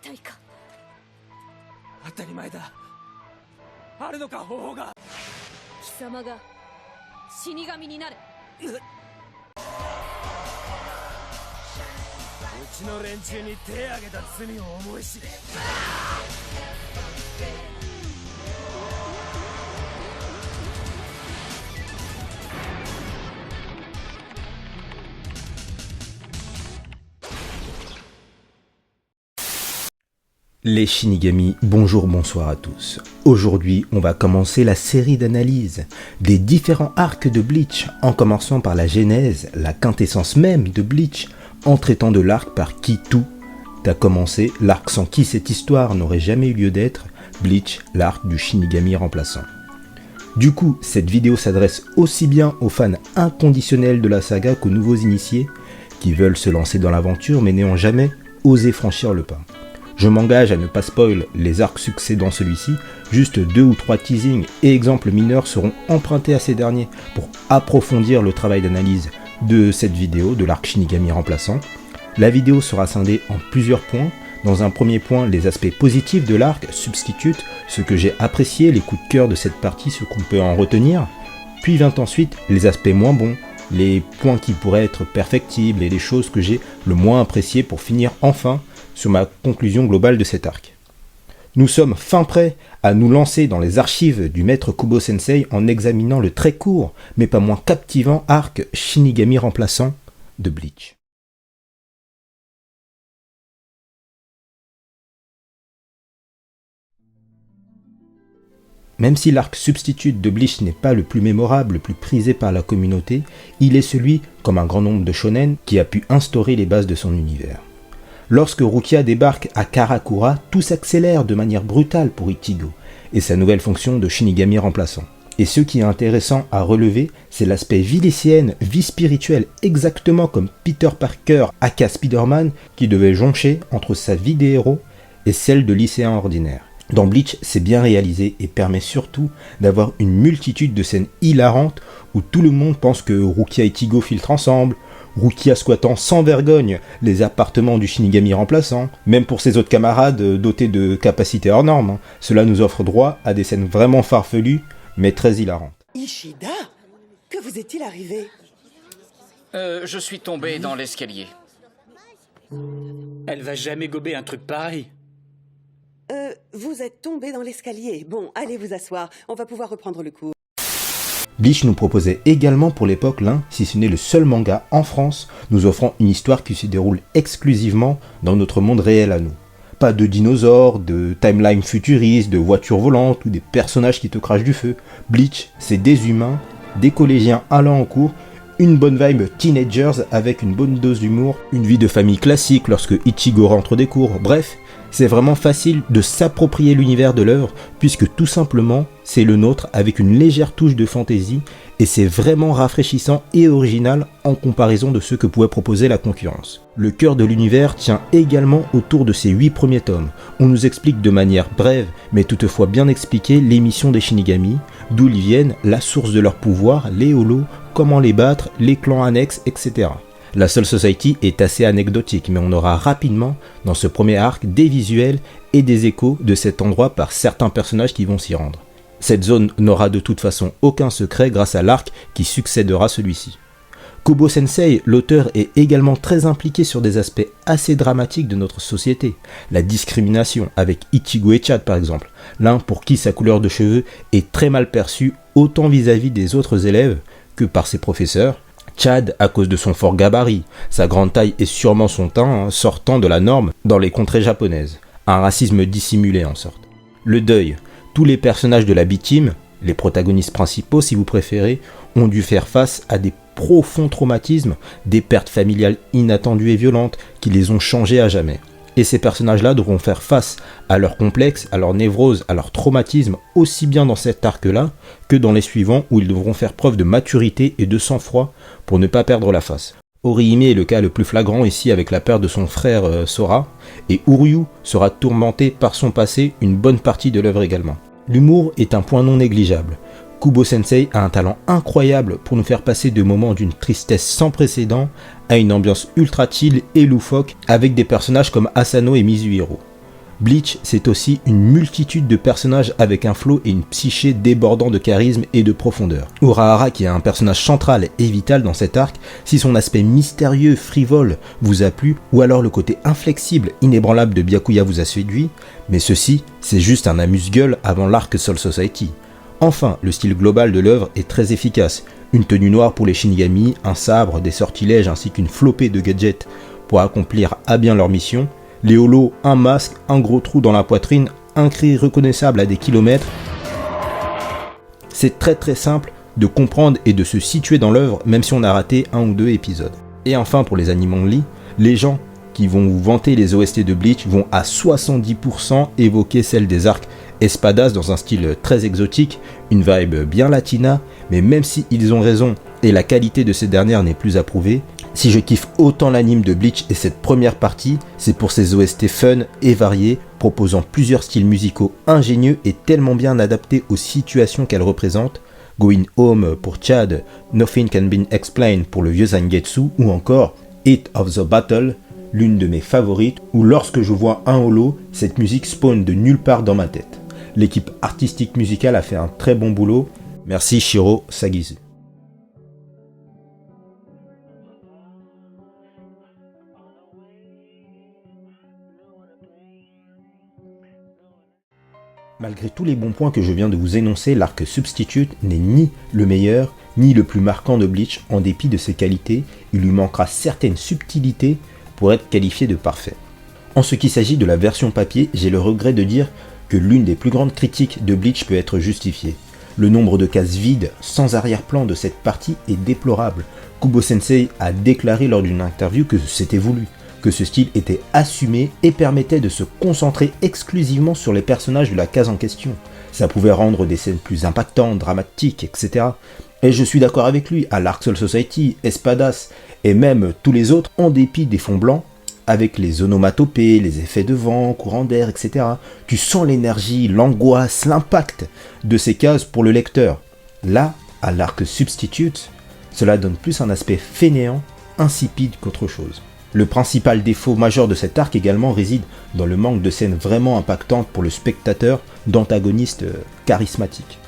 たいか。当たり前だ。あるのか方法が。貴様が死神になれ。うちの連中に手挙げた罪を思い知れ。Les Shinigami, bonjour, bonsoir à tous. Aujourd'hui, on va commencer la série d'analyses des différents arcs de Bleach, en commençant par la genèse, la quintessence même de Bleach, en traitant de l'arc par qui tout a commencé, l'arc sans qui cette histoire n'aurait jamais eu lieu d'être, Bleach, l'arc du Shinigami remplaçant. Du coup, cette vidéo s'adresse aussi bien aux fans inconditionnels de la saga qu'aux nouveaux initiés, qui veulent se lancer dans l'aventure mais n'ayant jamais osé franchir le pas. Je m'engage à ne pas spoil les arcs succédant celui-ci, juste 2 ou 3 teasings et exemples mineurs seront empruntés à ces derniers pour approfondir le travail d'analyse de cette vidéo, de l'arc Shinigami remplaçant. La vidéo sera scindée en plusieurs points. Dans un premier point, les aspects positifs de l'arc, substitute, ce que j'ai apprécié, les coups de cœur de cette partie, ce qu'on peut en retenir. Puis vint ensuite les aspects moins bons, les points qui pourraient être perfectibles et les choses que j'ai le moins appréciées pour finir enfin sur ma conclusion globale de cet arc. Nous sommes fin prêts à nous lancer dans les archives du maître Kubo Sensei en examinant le très court, mais pas moins captivant arc Shinigami remplaçant de Bleach. Même si l'arc substitute de Bleach n'est pas le plus mémorable, le plus prisé par la communauté, il est celui, comme un grand nombre de shonen, qui a pu instaurer les bases de son univers. Lorsque Rukia débarque à Karakura, tout s'accélère de manière brutale pour Ichigo et sa nouvelle fonction de Shinigami remplaçant. Et ce qui est intéressant à relever, c'est l'aspect vie lycéenne, vie spirituelle, exactement comme Peter Parker aka Spider-Man, qui devait joncher entre sa vie des héros et celle de lycéen ordinaire. Dans Bleach, c'est bien réalisé et permet surtout d'avoir une multitude de scènes hilarantes où tout le monde pense que Rukia et Ichigo filtrent ensemble, Rukia squattant sans vergogne les appartements du Shinigami remplaçant, même pour ses autres camarades dotés de capacités hors normes. Cela nous offre droit à des scènes vraiment farfelues, mais très hilarantes. Ishida, que vous est-il arrivé? Je suis tombé dans l'escalier. Elle va jamais gober un truc pareil. Vous êtes tombé dans l'escalier. Bon, allez vous asseoir, on va pouvoir reprendre le cours. Bleach nous proposait également pour l'époque l'un, si ce n'est le seul manga en France, nous offrant une histoire qui se déroule exclusivement dans notre monde réel à nous. Pas de dinosaures, de timeline futuriste, de voitures volantes ou des personnages qui te crachent du feu. Bleach, c'est des humains, des collégiens allant en cours, une bonne vibe teenagers avec une bonne dose d'humour, une vie de famille classique lorsque Ichigo rentre des cours, bref, c'est vraiment facile de s'approprier l'univers de l'œuvre puisque tout simplement c'est le nôtre avec une légère touche de fantaisie et c'est vraiment rafraîchissant et original en comparaison de ce que pouvait proposer la concurrence. Le cœur de l'univers tient également autour de ces 8 premiers tomes. On nous explique de manière brève mais toutefois bien expliquée les missions des Shinigami, d'où ils viennent, la source de leur pouvoir, les holos, comment les battre, les clans annexes, etc. La Soul Society est assez anecdotique, mais on aura rapidement, dans ce premier arc, des visuels et des échos de cet endroit par certains personnages qui vont s'y rendre. Cette zone n'aura de toute façon aucun secret grâce à l'arc qui succédera celui-ci. Kubo Sensei, l'auteur, est également très impliqué sur des aspects assez dramatiques de notre société. La discrimination, avec Ichigo et Chad par exemple, l'un pour qui sa couleur de cheveux est très mal perçue autant vis-à-vis des autres élèves que par ses professeurs, Chad à cause de son fort gabarit, sa grande taille et sûrement son teint sortant de la norme dans les contrées japonaises. Un racisme dissimulé en sorte. Le deuil. Tous les personnages de la B-Team, les protagonistes principaux si vous préférez, ont dû faire face à des profonds traumatismes, des pertes familiales inattendues et violentes qui les ont changés à jamais. Et ces personnages-là devront faire face à leurs complexes, à leurs névroses, à leurs traumatismes, aussi bien dans cet arc-là que dans les suivants où ils devront faire preuve de maturité et de sang-froid pour ne pas perdre la face. Orihime est le cas le plus flagrant ici avec la perte de son frère Sora, et Uryu sera tourmenté par son passé une bonne partie de l'œuvre également. L'humour est un point non négligeable. Kubo Sensei a un talent incroyable pour nous faire passer de moments d'une tristesse sans précédent à une ambiance ultra chill et loufoque avec des personnages comme Asano et Mizuhiro. Bleach, c'est aussi une multitude de personnages avec un flow et une psyché débordant de charisme et de profondeur. Urahara, qui est un personnage central et vital dans cet arc, si son aspect mystérieux, frivole vous a plu, ou alors le côté inflexible, inébranlable de Byakuya vous a séduit, mais ceci, c'est juste un amuse-gueule avant l'arc Soul Society. Enfin, le style global de l'œuvre est très efficace. Une tenue noire pour les Shinigami, un sabre, des sortilèges ainsi qu'une flopée de gadgets pour accomplir à bien leur mission. Les holos, un masque, un gros trou dans la poitrine, un cri reconnaissable à des kilomètres. C'est très simple de comprendre et de se situer dans l'œuvre même si on a raté 1 ou 2 épisodes. Et enfin pour les animes only, les gens qui vont vous vanter les OST de Bleach vont à 70% évoquer celle des arcs Espadas dans un style très exotique, une vibe bien latina, mais même si ils ont raison et la qualité de ces dernières n'est plus approuvée, si je kiffe autant l'anime de Bleach et cette première partie, c'est pour ses OST fun et variés, proposant plusieurs styles musicaux ingénieux et tellement bien adaptés aux situations qu'elles représentent, Going Home pour Chad, Nothing Can Be Explained pour le vieux Zangetsu, ou encore Hit of the Battle, l'une de mes favorites, où lorsque je vois un holo, cette musique spawn de nulle part dans ma tête. L'équipe artistique musicale a fait un très bon boulot, merci Shiro Sagizu. Malgré tous les bons points que je viens de vous énoncer, l'arc Substitute n'est ni le meilleur, ni le plus marquant de Bleach. En dépit de ses qualités, il lui manquera certaines subtilités pour être qualifié de parfait. En ce qui s'agit de la version papier, j'ai le regret de dire que l'une des plus grandes critiques de Bleach peut être justifiée. Le nombre de cases vides, sans arrière-plan de cette partie est déplorable. Kubo Sensei a déclaré lors d'une interview que c'était voulu, que ce style était assumé et permettait de se concentrer exclusivement sur les personnages de la case en question. Ça pouvait rendre des scènes plus impactantes, dramatiques, etc. Et je suis d'accord avec lui, à l'Arc Soul Society, Espadas, et même tous les autres, en dépit des fonds blancs, avec les onomatopées, les effets de vent, courant d'air, etc. Tu sens l'énergie, l'angoisse, l'impact de ces cases pour le lecteur. Là, à l'Arc Substitute, cela donne plus un aspect fainéant, insipide qu'autre chose. Le principal défaut majeur de cet arc également réside dans le manque de scènes vraiment impactantes pour le spectateur d'antagonistes charismatiques.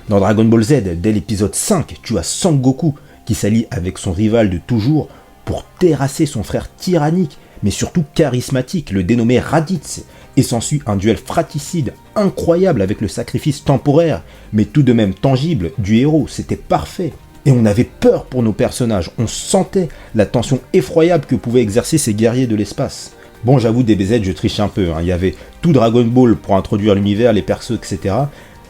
Dans Dragon Ball Z, dès l'épisode 5, tu as Sangoku qui s'allie avec son rival de toujours pour terrasser son frère tyrannique, mais surtout charismatique, le dénommé Raditz, et s'ensuit un duel fratricide incroyable avec le sacrifice temporaire, mais tout de même tangible, du héros, c'était parfait. Et on avait peur pour nos personnages, on sentait la tension effroyable que pouvaient exercer ces guerriers de l'espace. Bon, j'avoue, DBZ, je triche un peu, il y avait tout Dragon Ball pour introduire l'univers, les persos, etc.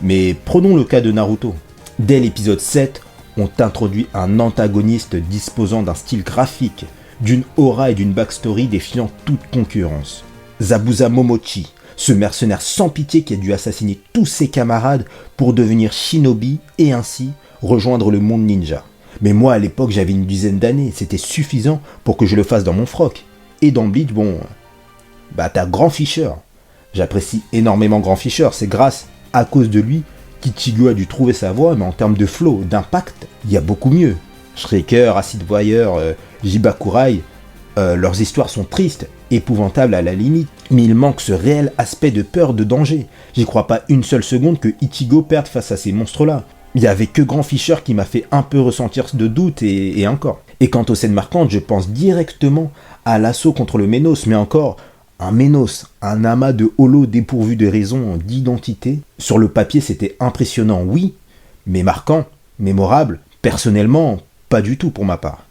Mais prenons le cas de Naruto. Dès l'épisode 7, on introduit un antagoniste disposant d'un style graphique, d'une aura et d'une backstory défiant toute concurrence. Zabuza Momochi, ce mercenaire sans pitié qui a dû assassiner tous ses camarades pour devenir shinobi et ainsi rejoindre le monde ninja. Mais moi à l'époque j'avais une dizaine d'années, c'était suffisant pour que je le fasse dans mon froc. Et dans Bleach, bon, t'as Grand Fisher. J'apprécie énormément Grand Fisher, c'est grâce à cause de lui qu'Ichigo a dû trouver sa voie, mais en termes de flow, d'impact, il y a beaucoup mieux. Shriker, Acid Warrior, Jibakurai, leurs histoires sont tristes, épouvantables à la limite, mais il manque ce réel aspect de peur, de danger. J'y crois pas une seule seconde que Ichigo perde face à ces monstres-là. Il y avait que Grand Fisher qui m'a fait un peu ressentir de doute et encore. Et quant aux scènes marquantes, je pense directement à l'assaut contre le Ménos, mais encore, un Ménos, un amas de holos dépourvu de raison, d'identité. Sur le papier, c'était impressionnant, oui, mais marquant, mémorable, personnellement, pas du tout pour ma part.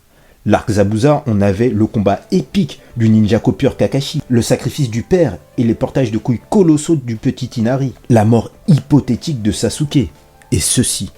L'arc Zabuza, on avait le combat épique du ninja copieur Kakashi, le sacrifice du père et les portages de couilles colossaux du petit Inari, la mort hypothétique de Sasuke, et ceci.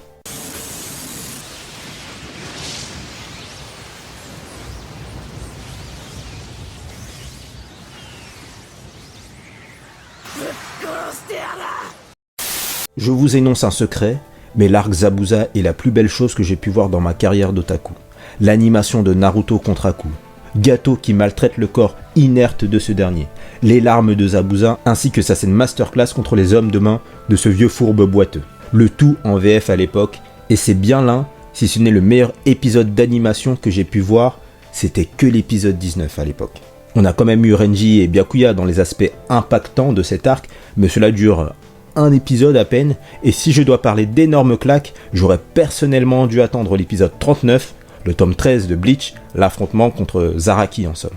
Je vous énonce un secret, mais l'arc Zabuza est la plus belle chose que j'ai pu voir dans ma carrière d'otaku. L'animation de Naruto contre Aku, Gato qui maltraite le corps inerte de ce dernier, les larmes de Zabuza ainsi que sa scène masterclass contre les hommes de main de ce vieux fourbe boiteux. Le tout en VF à l'époque, et c'est bien l'un, si ce n'est le meilleur épisode d'animation que j'ai pu voir, c'était que l'épisode 19 à l'époque. On a quand même eu Renji et Byakuya dans les aspects impactants de cet arc, mais cela dure un épisode à peine, et si je dois parler d'énormes claques, j'aurais personnellement dû attendre l'épisode 39, le tome 13 de Bleach, l'affrontement contre Zaraki en somme.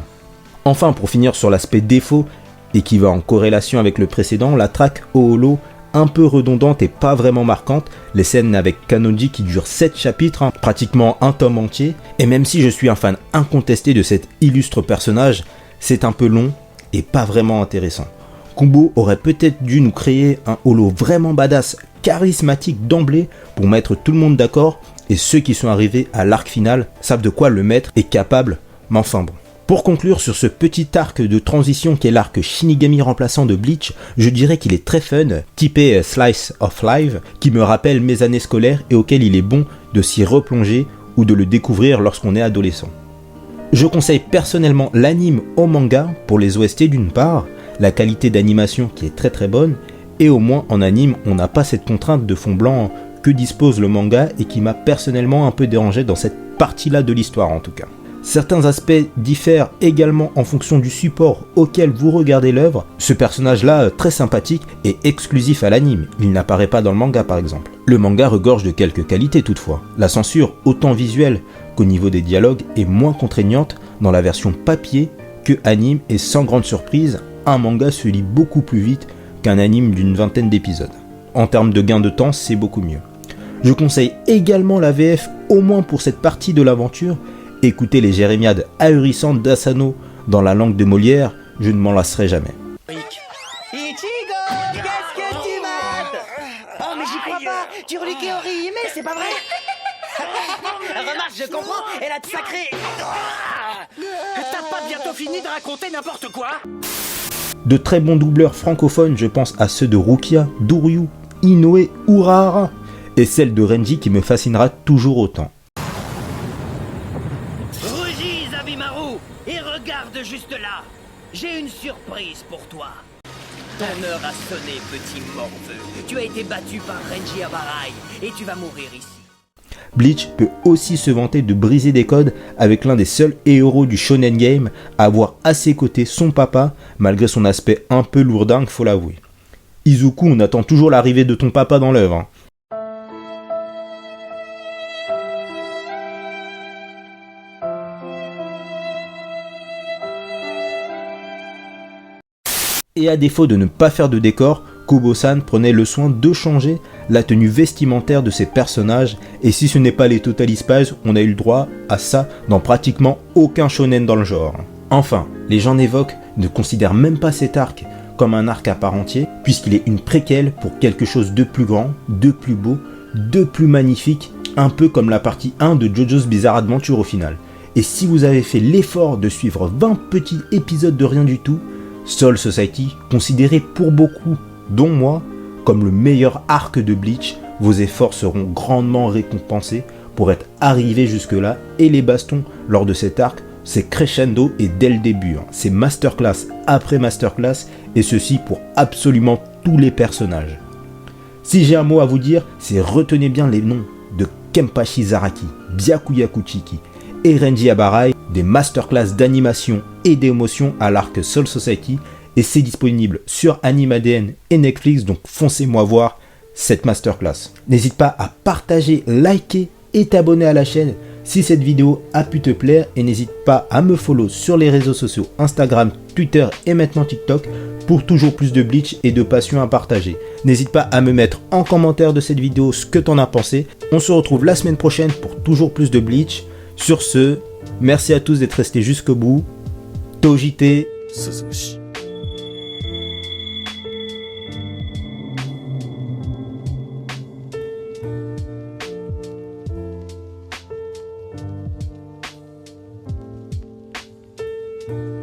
Enfin, pour finir sur l'aspect défaut, et qui va en corrélation avec le précédent, la track Oholo, un peu redondante et pas vraiment marquante, les scènes avec Kanonji qui durent 7 chapitres, pratiquement un tome entier, et même si je suis un fan incontesté de cet illustre personnage, c'est un peu long et pas vraiment intéressant. Kubo aurait peut-être dû nous créer un holo vraiment badass, charismatique d'emblée pour mettre tout le monde d'accord, et ceux qui sont arrivés à l'arc final savent de quoi le maître est capable, mais enfin bon. Pour conclure sur ce petit arc de transition qu'est l'arc Shinigami remplaçant de Bleach, je dirais qu'il est très fun, typé Slice of Life, qui me rappelle mes années scolaires et auquel il est bon de s'y replonger ou de le découvrir lorsqu'on est adolescent. Je conseille personnellement l'anime au manga pour les OST d'une part, la qualité d'animation qui est très très bonne, et au moins en anime on n'a pas cette contrainte de fond blanc que dispose le manga et qui m'a personnellement un peu dérangé dans cette partie-là de l'histoire en tout cas. Certains aspects diffèrent également en fonction du support auquel vous regardez l'œuvre. Ce personnage-là, très sympathique, est exclusif à l'anime, il n'apparaît pas dans le manga par exemple. Le manga regorge de quelques qualités toutefois. La censure, autant visuelle qu'au niveau des dialogues, est moins contraignante dans la version papier que anime, et sans grande surprise, un manga se lit beaucoup plus vite qu'un anime d'une vingtaine d'épisodes. En termes de gain de temps, c'est beaucoup mieux. Je conseille également la VF au moins pour cette partie de l'aventure. Écoutez les jérémiades ahurissantes d'Asano dans la langue de Molière, je ne m'en lasserai jamais. Ichigo, qu'est-ce que tu mates? Oh, mais j'y crois pas. Tu reluquais Ori, mais c'est pas vrai. Remarque, je comprends, elle a de sacré. T'as pas bientôt fini de raconter n'importe quoi? De très bons doubleurs francophones, je pense à ceux de Rukia, Duryu, Inoue, Urahara, et celle de Renji qui me fascinera toujours autant. Rugis, Abimaru, et regarde juste là. J'ai une surprise pour toi. Ton heure a sonné, petit morveux. Tu as été battu par Renji Abarai, et tu vas mourir ici. Bleach peut aussi se vanter de briser des codes avec l'un des seuls héros du shonen game à avoir à ses côtés son papa, malgré son aspect un peu lourdingue, faut l'avouer. Izuku, on attend toujours l'arrivée de ton papa dans l'œuvre. Hein. Et à défaut de ne pas faire de décor, Kubo-san prenait le soin de changer la tenue vestimentaire de ses personnages, et si ce n'est pas les Totally Spies, on a eu le droit à ça dans pratiquement aucun shonen dans le genre. Enfin, les gens n'évoquent, ne considèrent même pas cet arc comme un arc à part entier, puisqu'il est une préquelle pour quelque chose de plus grand, de plus beau, de plus magnifique, un peu comme la partie 1 de JoJo's Bizarre Adventure au final. Et si vous avez fait l'effort de suivre 20 petits épisodes de rien du tout, Soul Society, considéré pour beaucoup, dont moi, comme le meilleur arc de Bleach, vos efforts seront grandement récompensés pour être arrivés jusque-là, et les bastons lors de cet arc, c'est crescendo et dès le début. C'est masterclass après masterclass, et ceci pour absolument tous les personnages. Si j'ai un mot à vous dire, c'est retenez bien les noms de Kenpachi Zaraki, Byakuya Kuchiki et Renji Abarai, des masterclass d'animation et d'émotion à l'arc Soul Society, et c'est disponible sur AnimeADN et Netflix, donc foncez-moi voir cette masterclass. N'hésite pas à partager, liker et t'abonner à la chaîne si cette vidéo a pu te plaire, et n'hésite pas à me follow sur les réseaux sociaux Instagram, Twitter et maintenant TikTok pour toujours plus de Bleach et de passion à partager. N'hésite pas à me mettre en commentaire de cette vidéo ce que t'en as pensé. On se retrouve la semaine prochaine pour toujours plus de Bleach. Sur ce, merci à tous d'être restés jusqu'au bout. Tojite. Suzushi. «